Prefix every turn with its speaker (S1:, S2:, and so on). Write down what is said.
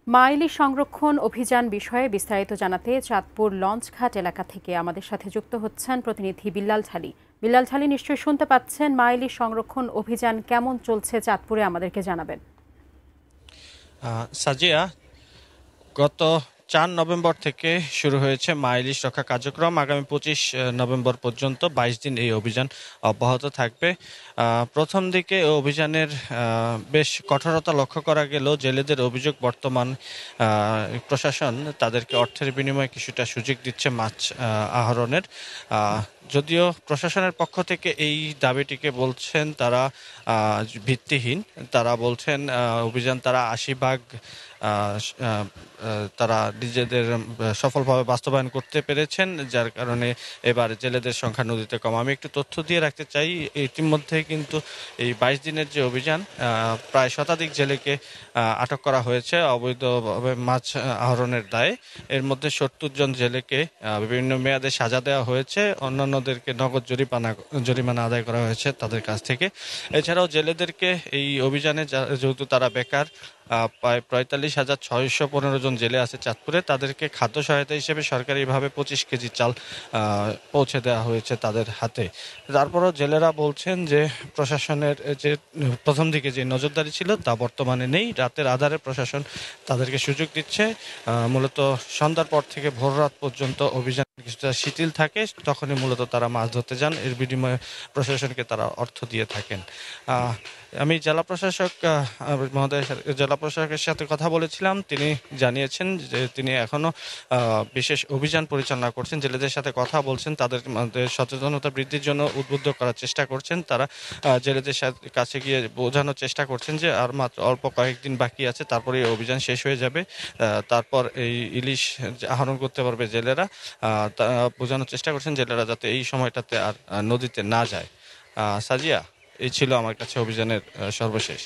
S1: মা ইলিশ সংরক্ষণ অভিযান বিষয়ে বিস্তারিত জানাতে চাঁদপুর লঞ্চঘাট এলাকা থেকে আমাদের সাথে যুক্ত হচ্ছেন প্রতিনিধি বিল্লাল ছালি। বিল্লাল ছালি, নিশ্চয়ই শুনতে পাচ্ছেন। মা ইলিশ সংরক্ষণ অভিযান কেমন চলছে চাঁদপুরে, আমাদেরকে জানাবেন।
S2: সাজিয়া, গত 4 নভেম্বর থেকে শুরু হয়েছে মা ইলিশ রক্ষা কার্যক্রম। আগামী 25 নভেম্বর পর্যন্ত 22 দিন এই অভিযান অব্যাহত থাকবে। প্রথম দিকে অভিযানের বেশ কঠোরতা লক্ষ্য করা গেলেও জেলেদের অভিযোগ, বর্তমান প্রশাসন তাদেরকে অর্থের বিনিময়ে কিছুটা সুযোগ দিচ্ছে মাছ আহরণের। যদিও প্রশাসনের পক্ষ থেকে এই দাবিটিকে বলছেন তারা ভিত্তিহীন। তারা বলছেন অভিযান তারা 80 ভাগ তারা নিজেদের সফলভাবে বাস্তবায়ন করতে পেরেছেন, যার কারণে এবার জেলেদের সংখ্যা নদীতে কম। আমি একটু তথ্য দিয়ে রাখতে চাই, ইতিমধ্যে কিন্তু এই 22 দিনের যে অভিযান, প্রায় শতাধিক জেলেকে আটক করা হয়েছে অবৈধভাবে মাছ আহরণের দায়ে। এর মধ্যে 70 জন জেলেকে বিভিন্ন মেয়াদে সাজা দেওয়া হয়েছে, অন্যান্যদেরকে নগদ জরিমানা আদায় করা হয়েছে তাদের কাছ থেকে। এছাড়াও জেলেদেরকে এই অভিযানে, যেহেতু তারা বেকার, প্রায় ৪৫,৬১৫ জন জেলে আছে চাঁদপুরে, তাদেরকে খাদ্য সহায়তা হিসেবে সরকারিভাবে 25 কেজি চাল পৌঁছে দেওয়া হয়েছে তাদের হাতে। তারপরও জেলেরা বলছেন যে প্রশাসনের যে প্রথম দিকে যে নজরদারি ছিল তা বর্তমানে নেই। রাতের আধারে প্রশাসন তাদেরকে সুযোগ দিচ্ছে। মূলত সন্ধ্যার পর থেকে ভোর রাত পর্যন্ত অভিযান কিছুটা শিথিল থাকে, তখনই মূলত তারা মাছ ধরতে যান। এর বিনিময়ে প্রশাসনকে তারা অর্থ দিয়ে থাকেন। আমি জেলা প্রশাসকের সাথে কথা বলেছিলাম। তিনি জানিয়েছেন যে তিনি এখনো বিশেষ অভিযান পরিচালনা করছেন, জেলেদের সাথে কথা বলছেন, তাদের মধ্যে সচেতনতা বৃদ্ধির জন্য উদ্বুদ্ধ করার চেষ্টা করছেন। তারা জেলেদের কাছে গিয়ে বোঝানোর চেষ্টা করছেন যে আর মাত্র অল্প কয়েকদিন বাকি আছে, তারপরে এই অভিযান শেষ হয়ে যাবে। তারপর এই ইলিশ আহরণ করতে পারবে জেলেরা। বোঝানোর চেষ্টা করছেন জেলেরা যাতে এই সময়টাতে আর নদীতে না যায়। সাজিয়া, এই ছিল আমার কাছে অভিযানের সর্বশেষ।